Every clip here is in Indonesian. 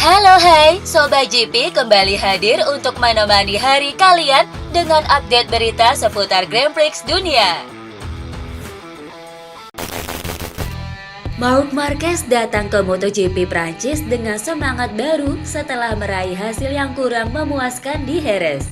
Halo hai, Sobat GP kembali hadir untuk menemani hari kalian dengan update berita seputar Grand Prix dunia. Marc Marquez datang ke MotoGP Prancis dengan semangat baru setelah meraih hasil yang kurang memuaskan di Jerez.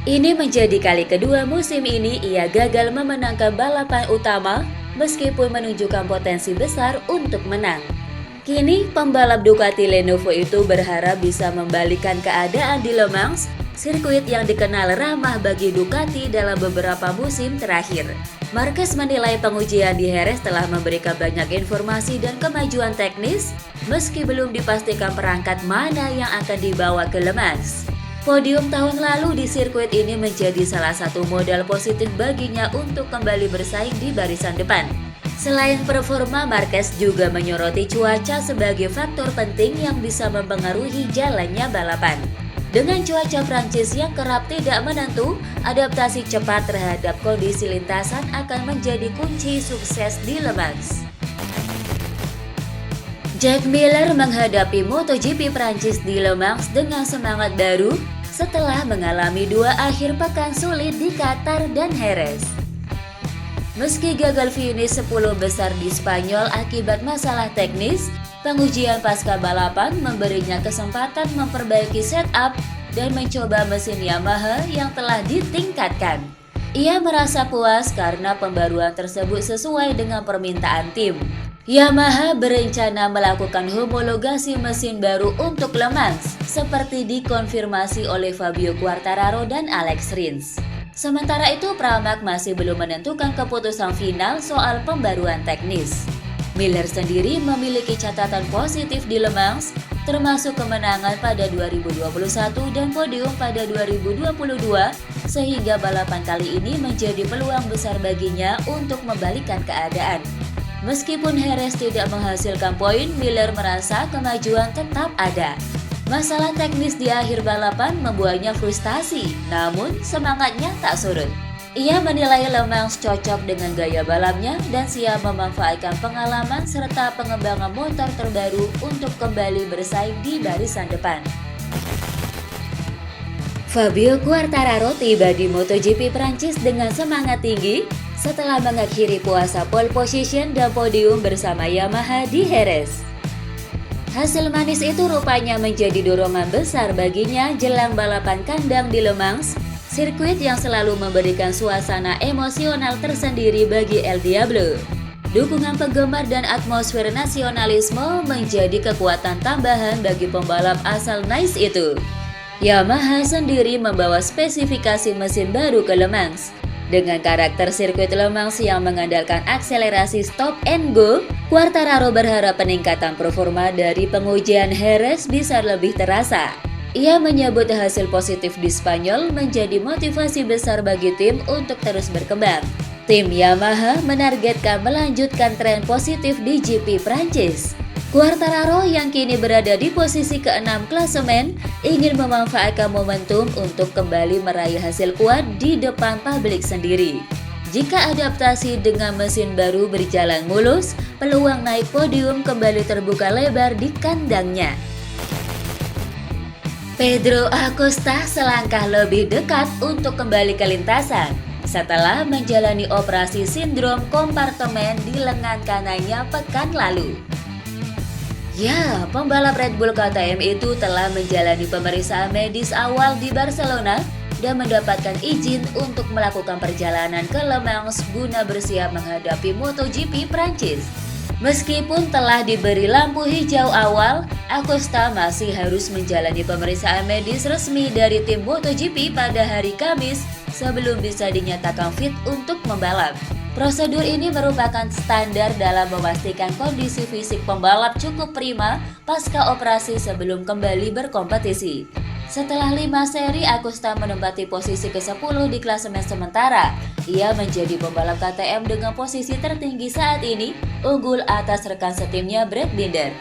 Ini menjadi kali kedua musim ini ia gagal memenangkan balapan utama meskipun menunjukkan potensi besar untuk menang. Kini, pembalap Ducati Lenovo itu berharap bisa membalikan keadaan di Le Mans, sirkuit yang dikenal ramah bagi Ducati dalam beberapa musim terakhir. Marquez menilai pengujian di Jerez telah memberikan banyak informasi dan kemajuan teknis, meski belum dipastikan perangkat mana yang akan dibawa ke Le Mans. Podium tahun lalu di sirkuit ini menjadi salah satu modal positif baginya untuk kembali bersaing di barisan depan. Selain performa, Marquez juga menyoroti cuaca sebagai faktor penting yang bisa mempengaruhi jalannya balapan. Dengan cuaca Prancis yang kerap tidak menentu, adaptasi cepat terhadap kondisi lintasan akan menjadi kunci sukses di Le Mans. Jack Miller menghadapi MotoGP Prancis di Le Mans dengan semangat baru setelah mengalami dua akhir pekan sulit di Qatar dan Jerez. Meski gagal finish 10 besar di Spanyol akibat masalah teknis, pengujian pasca balapan memberinya kesempatan memperbaiki setup dan mencoba mesin Yamaha yang telah ditingkatkan. Ia merasa puas karena pembaruan tersebut sesuai dengan permintaan tim. Yamaha berencana melakukan homologasi mesin baru untuk Le Mans, seperti dikonfirmasi oleh Fabio Quartararo dan Alex Rins. Sementara itu, Pramac masih belum menentukan keputusan final soal pembaruan teknis. Miller sendiri memiliki catatan positif di Le Mans, termasuk kemenangan pada 2021 dan podium pada 2022, sehingga balapan kali ini menjadi peluang besar baginya untuk membalikkan keadaan. Meskipun Jerez tidak menghasilkan poin, Miller merasa kemajuan tetap ada. Masalah teknis di akhir balapan membuatnya frustasi, namun semangatnya tak surut. Ia menilai Le Mans cocok dengan gaya balapnya dan siap memanfaatkan pengalaman serta pengembangan motor terbaru untuk kembali bersaing di barisan depan. Fabio Quartararo tiba di MotoGP Prancis dengan semangat tinggi setelah mengakhiri puasa pole position dan podium bersama Yamaha di Jerez. Hasil manis itu rupanya menjadi dorongan besar baginya jelang balapan kandang di Le Mans, sirkuit yang selalu memberikan suasana emosional tersendiri bagi El Diablo. Dukungan penggemar dan atmosfer nasionalisme menjadi kekuatan tambahan bagi pembalap asal Nice itu. Yamaha sendiri membawa spesifikasi mesin baru ke Le Mans. Dengan karakter sirkuit Le Mans yang mengandalkan akselerasi stop and go, Quartararo berharap peningkatan performa dari pengujian Jerez bisa lebih terasa. Ia menyebut hasil positif di Spanyol menjadi motivasi besar bagi tim untuk terus berkembang. Tim Yamaha menargetkan melanjutkan tren positif di GP Prancis. Quartararo yang kini berada di posisi ke-6 klasemen ingin memanfaatkan momentum untuk kembali meraih hasil kuat di depan publik sendiri. Jika adaptasi dengan mesin baru berjalan mulus, peluang naik podium kembali terbuka lebar di kandangnya. Pedro Acosta selangkah lebih dekat untuk kembali ke lintasan setelah menjalani operasi sindrom kompartemen di lengan kanannya pekan lalu. Ya, pembalap Red Bull KTM itu telah menjalani pemeriksaan medis awal di Barcelona dan mendapatkan izin untuk melakukan perjalanan ke Le Mans guna bersiap menghadapi MotoGP Prancis. Meskipun telah diberi lampu hijau awal, Acosta masih harus menjalani pemeriksaan medis resmi dari tim MotoGP pada hari Kamis sebelum bisa dinyatakan fit untuk membalap. Prosedur ini merupakan standar dalam memastikan kondisi fisik pembalap cukup prima pasca operasi sebelum kembali berkompetisi. Setelah 5 seri, Acosta menempati posisi ke-10 di klasemen sementara. Ia menjadi pembalap KTM dengan posisi tertinggi saat ini, unggul atas rekan setimnya Brad Binder.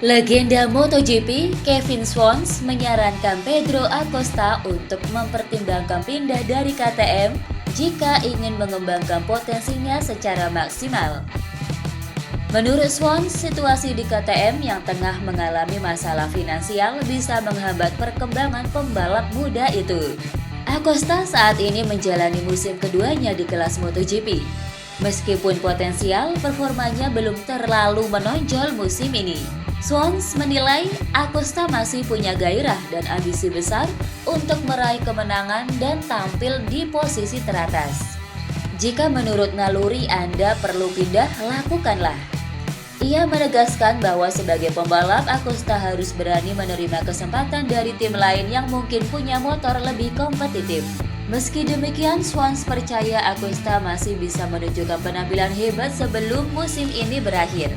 Legenda MotoGP Kevin Schwantz menyarankan Pedro Acosta untuk mempertimbangkan pindah dari KTM jika ingin mengembangkan potensinya secara maksimal. Menurut Swans, situasi di KTM yang tengah mengalami masalah finansial bisa menghambat perkembangan pembalap muda itu. Acosta saat ini menjalani musim keduanya di kelas MotoGP. Meskipun potensial, performanya belum terlalu menonjol musim ini. Swans menilai Acosta masih punya gairah dan ambisi besar untuk meraih kemenangan dan tampil di posisi teratas. Jika menurut naluri Anda perlu pindah, lakukanlah. Ia menegaskan bahwa sebagai pembalap, Acosta harus berani menerima kesempatan dari tim lain yang mungkin punya motor lebih kompetitif. Meski demikian, Swans percaya Acosta masih bisa menunjukkan penampilan hebat sebelum musim ini berakhir.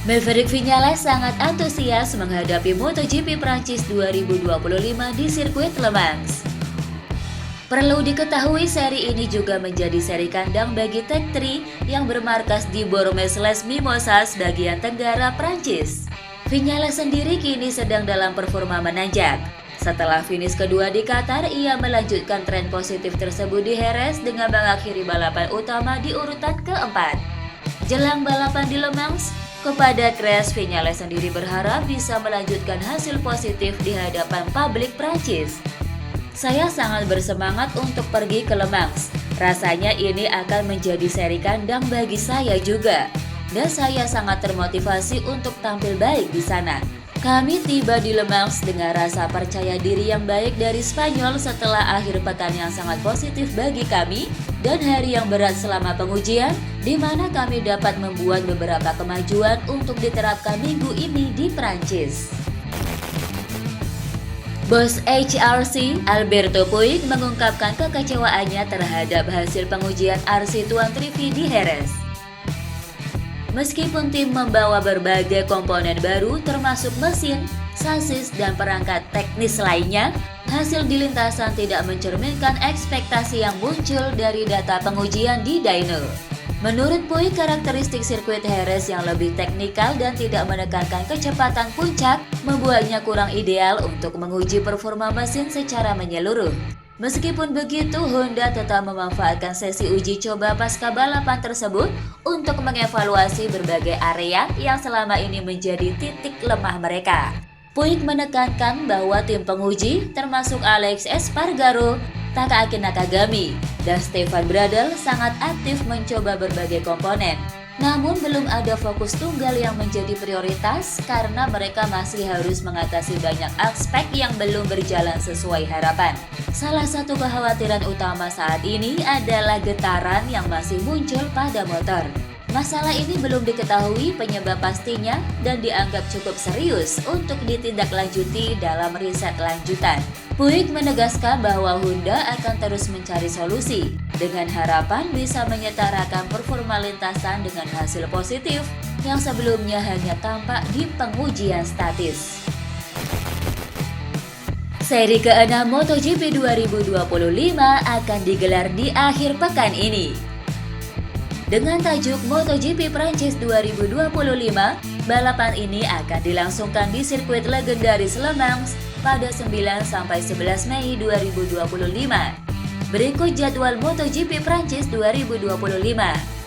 Maverick Viñales sangat antusias menghadapi MotoGP Prancis 2025 di sirkuit Le Mans. Perlu diketahui, seri ini juga menjadi seri kandang bagi Tech 3 yang bermarkas di Bourges-les-Mimosas bagian tenggara Prancis. Viñales sendiri kini sedang dalam performa menanjak. Setelah finish kedua di Qatar, ia melanjutkan tren positif tersebut di Jerez dengan mengakhiri balapan utama di urutan keempat. Jelang balapan di Le Mans, kepada crash, Viñales sendiri berharap bisa melanjutkan hasil positif di hadapan publik Prancis. Saya sangat bersemangat untuk pergi ke Le Mans. Rasanya ini akan menjadi seri kandang bagi saya juga. Dan saya sangat termotivasi untuk tampil baik di sana. Kami tiba di Le Mans dengan rasa percaya diri yang baik dari Spanyol setelah akhir pekan yang sangat positif bagi kami dan hari yang berat selama pengujian, di mana kami dapat membuat beberapa kemajuan untuk diterapkan minggu ini di Prancis. Bos HRC, Alberto Puig, mengungkapkan kekecewaannya terhadap hasil pengujian RC Tuan Trivi di Jerez. Meskipun tim membawa berbagai komponen baru termasuk mesin, sasis, dan perangkat teknis lainnya, hasil di lintasan tidak mencerminkan ekspektasi yang muncul dari data pengujian di dyno. Menurut Puig, karakteristik sirkuit Jerez yang lebih teknikal dan tidak menekankan kecepatan puncak membuatnya kurang ideal untuk menguji performa mesin secara menyeluruh. Meskipun begitu, Honda tetap memanfaatkan sesi uji coba pasca balapan tersebut untuk mengevaluasi berbagai area yang selama ini menjadi titik lemah mereka. Puig menekankan bahwa tim penguji, termasuk Alex Espargaro, Takaaki Nakagami, dan Stefan Bradl sangat aktif mencoba berbagai komponen. Namun belum ada fokus tunggal yang menjadi prioritas karena mereka masih harus mengatasi banyak aspek yang belum berjalan sesuai harapan. Salah satu kekhawatiran utama saat ini adalah getaran yang masih muncul pada motor. Masalah ini belum diketahui penyebab pastinya dan dianggap cukup serius untuk ditindaklanjuti dalam riset lanjutan. Puig menegaskan bahwa Honda akan terus mencari solusi dengan harapan bisa menyetarakan performa lintasan dengan hasil positif yang sebelumnya hanya tampak di pengujian statis. Seri ke-6 MotoGP 2025 akan digelar di akhir pekan ini. Dengan tajuk MotoGP Prancis 2025, balapan ini akan dilangsungkan di sirkuit legendaris Le Mans pada 9-11 Mei 2025. Berikut jadwal MotoGP Prancis 2025.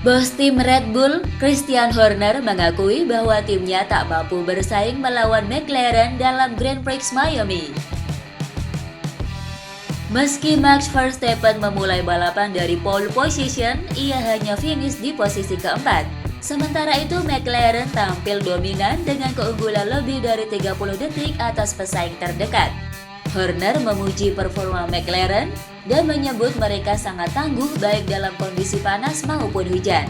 Bos tim Red Bull, Christian Horner, mengakui bahwa timnya tak mampu bersaing melawan McLaren dalam Grand Prix Miami. Meski Max Verstappen memulai balapan dari pole position, ia hanya finish di posisi keempat. Sementara itu, McLaren tampil dominan dengan keunggulan lebih dari 30 detik atas pesaing terdekat. Horner memuji performa McLaren dan menyebut mereka sangat tangguh baik dalam kondisi panas maupun hujan.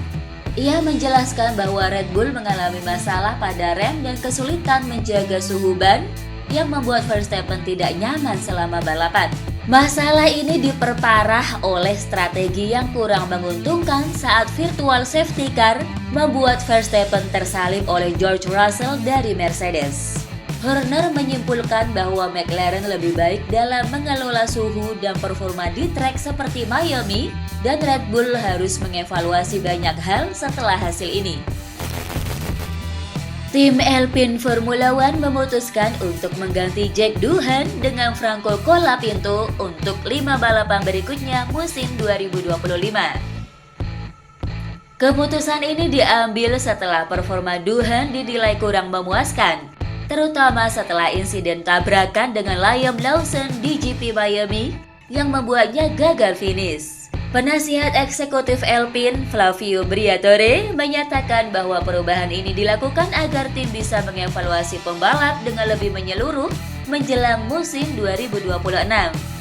Ia menjelaskan bahwa Red Bull mengalami masalah pada rem dan kesulitan menjaga suhu ban yang membuat Verstappen tidak nyaman selama balapan. Masalah ini diperparah oleh strategi yang kurang menguntungkan saat virtual safety car membuat Verstappen tersalip oleh George Russell dari Mercedes. Horner menyimpulkan bahwa McLaren lebih baik dalam mengelola suhu dan performa di trek seperti Miami, dan Red Bull harus mengevaluasi banyak hal setelah hasil ini. Tim Alpine Formula One memutuskan untuk mengganti Jack Doohan dengan Franco Colapinto untuk 5 balapan berikutnya musim 2025. Keputusan ini diambil setelah performa Doohan dinilai kurang memuaskan, terutama setelah insiden tabrakan dengan Liam Lawson di GP Miami yang membuatnya gagal finish. Penasihat eksekutif Alpine, Flavio Briatore, menyatakan bahwa perubahan ini dilakukan agar tim bisa mengevaluasi pembalap dengan lebih menyeluruh menjelang musim 2026.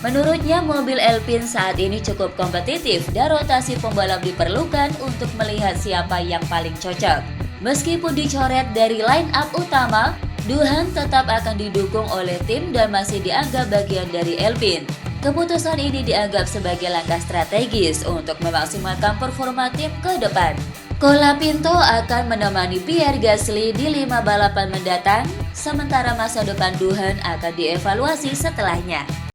Menurutnya, mobil Alpine saat ini cukup kompetitif dan rotasi pembalap diperlukan untuk melihat siapa yang paling cocok. Meskipun dicoret dari line-up utama, Doohan tetap akan didukung oleh tim dan masih dianggap bagian dari Alpine. Keputusan ini dianggap sebagai langkah strategis untuk memaksimalkan performa tim ke depan. Colapinto akan menemani Pierre Gasly di 5 balapan mendatang, sementara masa depan Doohan akan dievaluasi setelahnya.